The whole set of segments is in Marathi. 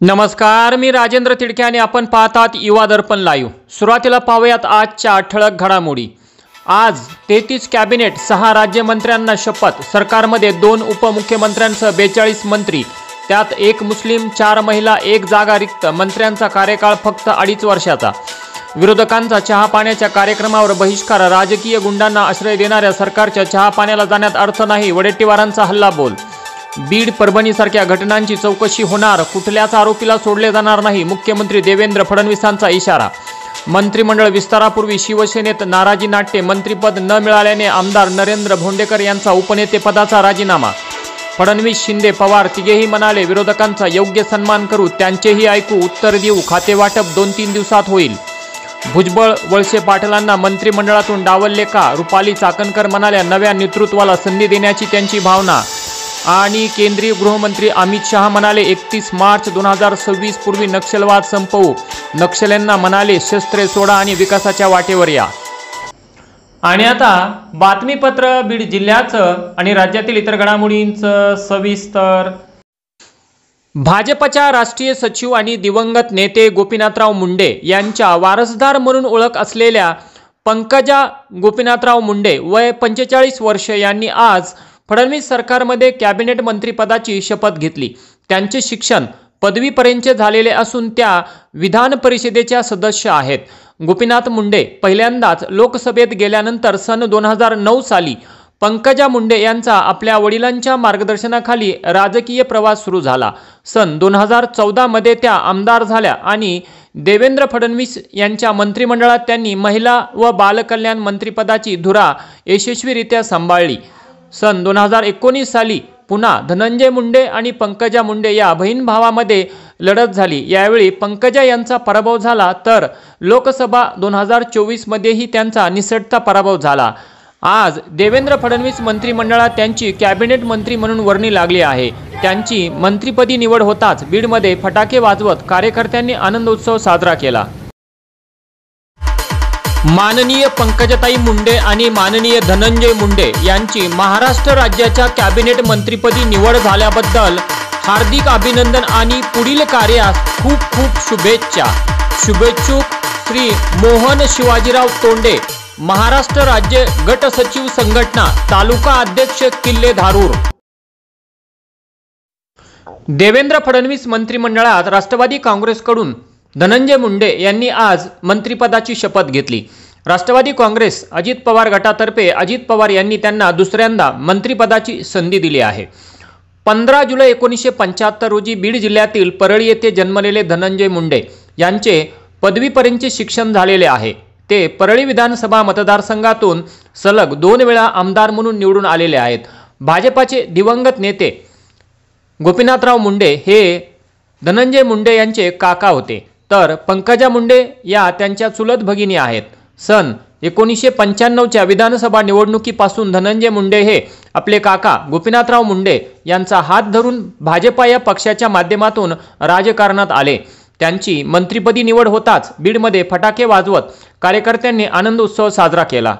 नमस्कार, मी राजेंद्र तिडके आणि आपण पाहतात युवा दर्पण लाईव्ह। सुरुवातीला पाहूयात आजच्या ठळक घडामोडी। आज 33 कॅबिनेट, 6 राज्यमंत्र्यांना शपथ। सरकारमध्ये 2 उपमुख्यमंत्र्यांसह 42 मंत्री, त्यात 1 मुस्लिम, 4 महिला, 1 जागा रिक्त। मंत्र्यांचा कार्यकाळ फक्त 2.5 वर्षाचा। विरोधकांचा चहा पाण्याच्या कार्यक्रमावर बहिष्कार। राजकीय गुंडांना आश्रय देणाऱ्या सरकारच्या चहा पाण्याला जाण्यात अर्थ नाही। वडेट्टीवारांचा हल्ला बोल। बीड, परभणीसारख्या घटनांची चौकशी होणार, कुठल्याच आरोपीला सोडले जाणार नाही। मुख्यमंत्री देवेंद्र फडणवीसांचा इशारा। मंत्रिमंडळ विस्तारापूर्वी शिवसेनेत नाराजी नाट्य। मंत्रिपद न मिळाल्याने आमदार नरेंद्र भोंडेकर यांचा उपनेतेपदाचा राजीनामा। फडणवीस, शिंदे, पवार तिघेही म्हणाले, विरोधकांचा योग्य सन्मान करू, त्यांचेही ऐकू, उत्तर देऊ। खातेवाटप 2-3 दिवसात होईल। भुजबळ, वळसे पाटलांना मंत्रिमंडळातून डावलले का? रुपाली चाकणकर म्हणाल्या, नव्या नेतृत्वाला संधी देण्याची त्यांची भावना। आणि केंद्रीय गृहमंत्री अमित शहा म्हणाले, 31 मार्च 2026 पूर्वी नक्षलवाद संपवू। नक्षल्यांना म्हणाले, शस्त्रे सोडा आणि विकासाच्या वाटेवर या। आणि आता बातमीपत्र बीड जिल्ह्याचं आणि राज्यातील इतर घडामोडींचं सविस्तर। भाजपच्या राष्ट्रीय सचिव आणि दिवंगत नेते गोपीनाथराव मुंडे यांच्या वारसदार म्हणून ओळख असलेल्या पंकजा गोपीनाथराव मुंडे वय 45 वर्ष यांनी आज फडणवीस सरकारमध्ये कॅबिनेट मंत्रिपदाची शपथ घेतली। त्यांचे शिक्षण पदवीपर्यंतचे झालेले असून त्या विधान परिषदेच्या सदस्य आहेत। गोपीनाथ मुंडे पहिल्यांदाच लोकसभेत गेल्यानंतर सन 2009 साली पंकजा मुंडे यांचा आपल्या वडिलांच्या मार्गदर्शनाखाली राजकीय प्रवास सुरू झाला। सन 2014 मध्ये त्या आमदार झाल्या आणि देवेंद्र फडणवीस यांच्या मंत्रिमंडळात त्यांनी महिला व बालकल्याण मंत्रिपदाची धुरा यशस्वीरित्या सांभाळली। सन 2019 साली पुन्हा धनंजय मुंडे आणि पंकजा मुंडे या बहीण भावामध्ये लढत झाली। यावेळी पंकजा यांचा पराभव झाला, तर लोकसभा 2024 मध्येही त्यांचा निसटता पराभव झाला। आज देवेंद्र फडणवीस मंत्रिमंडळात त्यांची कॅबिनेट मंत्री म्हणून वर्णी लागली आहे। त्यांची मंत्रिपदी निवड होताच बीडमध्ये फटाके वाजवत कार्यकर्त्यांनी आनंद उत्सव साजरा केला। माननीय पंकजाताई मुंडे आणि माननीय धनंजय मुंडे यांची महाराष्ट्र राज्याच्या कॅबिनेट मंत्रिपदी निवड झाल्याबद्दल हार्दिक अभिनंदन आणि पुढील कार्यास खूप खूप शुभेच्छा। शुभेच्छुक श्री मोहन शिवाजीराव तोंडे, महाराष्ट्र राज्य गट सचिव संघटना, तालुका अध्यक्ष किल्ले धारूर। देवेंद्र फडणवीस मंत्रिमंडळात राष्ट्रवादी काँग्रेसकडून धनंजय मुंडे यांनी आज मंत्रिपदाची शपथ घेतली। राष्ट्रवादी काँग्रेस अजित पवार गटातर्फे अजित पवार यांनी त्यांना दुसऱ्यांदा मंत्रिपदाची संधी दिली आहे। 15 जुलै 1975 रोजी बीड जिल्ह्यातील परळी येथे जन्मलेले धनंजय मुंडे यांचे पदवीपर्यंतचे शिक्षण झालेले आहे। ते परळी विधानसभा मतदारसंघातून सलग 2 वेळा आमदार म्हणून निवडून आलेले आहेत। भाजपाचे दिवंगत नेते गोपीनाथराव मुंडे हे धनंजय मुंडे यांचे काका होते, तर पंकजा मुंडे या त्यांच्या चुलत भगिनी आहेत। सन 1995च्या विधानसभा निवडणुकीपासून धनंजय मुंडे हे आपले काका गोपीनाथराव मुंडे यांचा हात धरून भाजपा या पक्षाच्या माध्यमातून राजकारणात आले। त्यांची मंत्रिपदी निवड होताच बीडमध्ये फटाके वाजवत कार्यकर्त्यांनी आनंद उत्सव साजरा केला।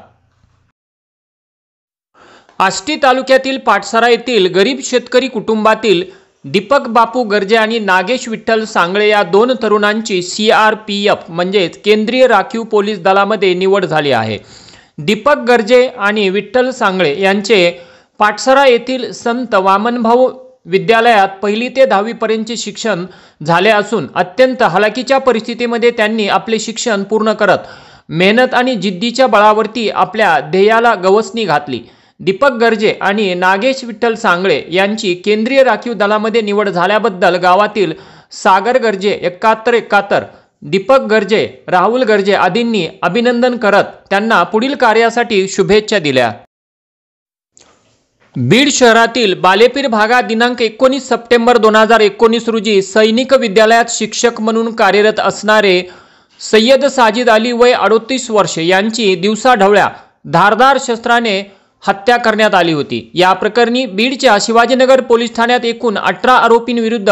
आष्टी तालुक्यातील पाटसरा येथील गरीब शेतकरी कुटुंबातील दीपक बापू गर्जे आणि नागेश विठ्ठल सांगळे या 2 तरुणांची CRPF म्हणजेच केंद्रीय राखीव पोलीस दलामध्ये निवड झाली आहे। दीपक गर्जे आणि विठ्ठल सांगळे यांचे पाटसरा येथील संत वामनभाऊ विद्यालयात 1ली ते 10वी पर्यंतचे शिक्षण झाले असून अत्यंत हलाखीच्या परिस्थितीमध्ये त्यांनी आपले शिक्षण पूर्ण करत मेहनत आणि जिद्दीच्या बळावरती आपल्या ध्येयाला गवसणी घातली। दीपक गर्जे आणि नागेश विठ्ठल सांगळे यांची केंद्रीय राखीव दलामध्ये निवड झाल्याबद्दल गावातील सागर गर्जे 7171, दीपक गर्जे, राहुल गर्जे आदींनी अभिनंदन करत त्यांना पुढील कार्यासाठी शुभेच्छा दिल्या। बीड शहरातील बालेपीर भागात दिनांक 19 सप्टेंबर 2019 रोजी सैनिक विद्यालयात शिक्षक म्हणून कार्यरत असणारे सय्यद साजिद अली वय 38 वर्ष यांची दिवसाढवळ्या धारदार शस्त्राने हत्या करण्यात आली होती। या प्रकरणी बीडच्या शिवाजीनगर पोलीस ठाण्यात एकूण 18 आरोपींविरुद्ध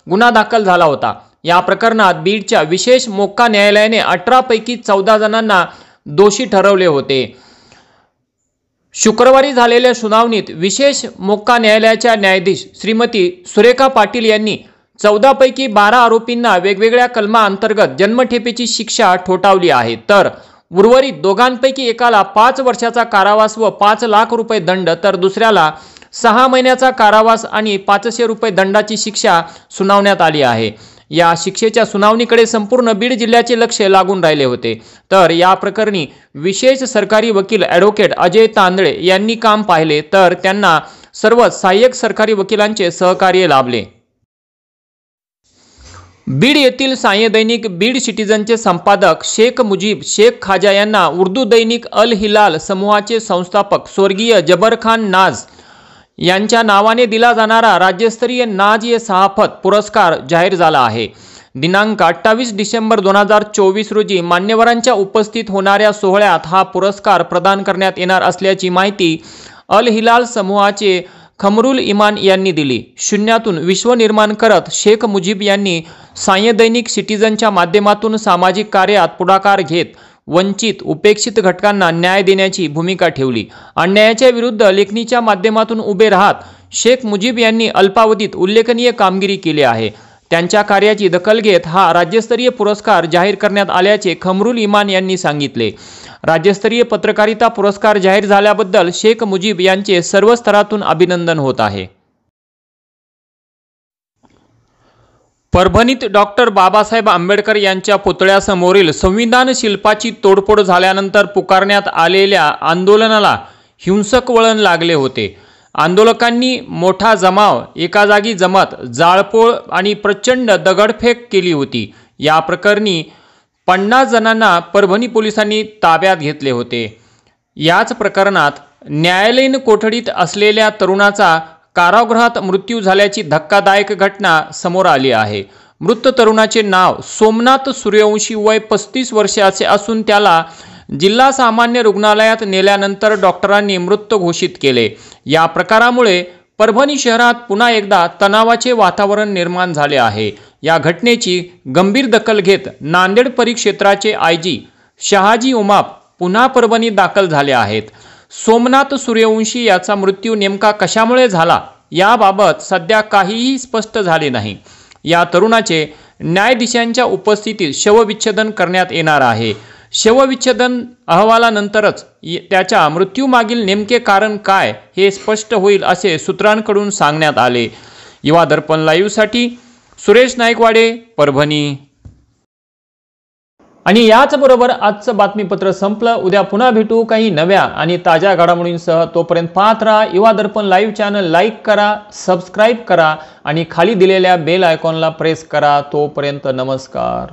गुन्हा दाखल झाला होता। या प्रकरणात बीडच्या विशेष मोक्का न्यायालयाने 18 पैकी 14 जणांना दोषी ठरवले होते। शुक्रवारी झालेल्या सुनावणीत विशेष मोक्का न्यायालयाच्या न्यायाधीश श्रीमती सुरेखा पाटील यांनी 14 पैकी 12 आरोपींना वेगवेगळ्या कलमांतर्गत जन्मठेपेची शिक्षा ठोठावली आहे, तर उर्वरित दोघांपैकी एकाला 5 वर्षाचा कारावास व 5 लाख रुपये दंड, तर दुसऱ्याला 6 महिन्याचा कारावास आणि 500 रुपये दंडाची शिक्षा सुनावण्यात आली आहे। या शिक्षेच्या सुनावणीकडे संपूर्ण बीड जिल्ह्याचे लक्ष लागून राहिले होते, तर या प्रकरणी विशेष सरकारी वकील ॲडव्होकेट अजय तांदळे यांनी काम पाहिले, तर त्यांना सर्व सहाय्यक सरकारी वकिलांचे सहकार्य लाभले। बीड येथील साय दैनिक बीड सिटीजनचे संपादक शेख मुजीब शेख खाजा यांना उर्दू दैनिक अल हिलाल समूहाचे संस्थापक स्वर्गीय जबर खान नाज यांच्या नावाने दिला जाणारा राज्यस्तरीय नाज-ए-सहाफत पुरस्कार जाहीर झाला आहे। दिनांक 28 डिसेंबर 2024 रोजी मान्यवरांच्या उपस्थित होणाऱ्या सोहळ्यात हा पुरस्कार प्रदान करण्यात येणार असल्याची माहिती अल हिलाल समूहाचे खमरुल इमान यांनी दिली। शून्यातून विश्व निर्माण करत शेख मुजीब यांनी साय दैनिक सिटीजनच्या माध्यमातून सामाजिक कार्यात पुढाकार घेत वंचित उपेक्षित घटकांना न्याय देण्याची भूमिका ठेवली। अन्यायाच्या विरुद्ध लेखणीच्या माध्यमातून उभे राहत शेख मुजीब यांनी अल्पावधीत उल्लेखनीय कामगिरी केली आहे। त्यांच्या कार्याची दखल घेत हा राज्यस्तरीय पुरस्कार जाहीर करण्यात आल्याचे खमरुल इमान यांनी सांगितले। राज्यस्तरीय पत्रकारिता पुरस्कार जाहीर झाल्याबद्दल शेख मुजीब यांचे सर्व स्तरातून अभिनंदन होत आहे। परभणीत डॉक्टर बाबासाहेब आंबेडकर यांच्या पुतळ्यासमोरील संविधान शिल्पाची तोडफोड झाल्यानंतर पुकारण्यात आलेल्या आंदोलनाला हिंसक वळण लागले होते। आंदोलकांनी मोठा जमाव एका जागी जमत जाळपोळ आणि प्रचंड दगडफेक केली होती। या प्रकरणी 50 जणांना परभणी पोलिसांनी ताब्यात घेतले होते। याच प्रकरणात न्यायालयीन कोठडीत असलेल्या तरुणाचा कारागृहात मृत्यू झाल्याची धक्कादायक घटना समोर आली आहे। मृत तरुणाचे नाव सोमनाथ सूर्यवंशी, वय 35 वर्षाचे असून त्याला जिल्हा सामान्य रुग्णालयात नेल्यानंतर डॉक्टरांनी मृत घोषित केले। या प्रकारामुळे परभणी शहरात पुन्हा एकदा तणावाचे वातावरण निर्माण झाले आहे। या घटनेची गंभीर दखल घेत नांदेड परिक्षेत्राचे आयजी शहाजी उमाप पुन्हा परभणीत दाखल झाले आहेत। सोमनाथ सूर्यवंशी याचा मृत्यू नेमका कशामुळे झाला याबाबत सध्या काहीही स्पष्ट झाले नाही। या तरुणाचे न्यायाधीशांच्या उपस्थितीत शवविच्छेदन करण्यात येणार आहे। शवविच्छेदन अहवालानंतरच त्याच्या मृत्यूमागील नेमके कारण काय हे स्पष्ट होईल असे सूत्रांकडून सांगण्यात आले। युवा दर्पण लाईव्हसाठी सुरेश नाईकवाडे, परभणी। आणि याचबरोबर आजचं बातमीपत्र संपलं। उद्या पुन्हा भेटू काही नव्या आणि ताज्या घडामोडींसह। तोपर्यंत पाहत राहा युवा दर्पण लाईव्ह चॅनल, लाईक करा, सबस्क्राईब करा आणि खाली दिलेल्या बेल आयकॉनला प्रेस करा। तोपर्यंत नमस्कार।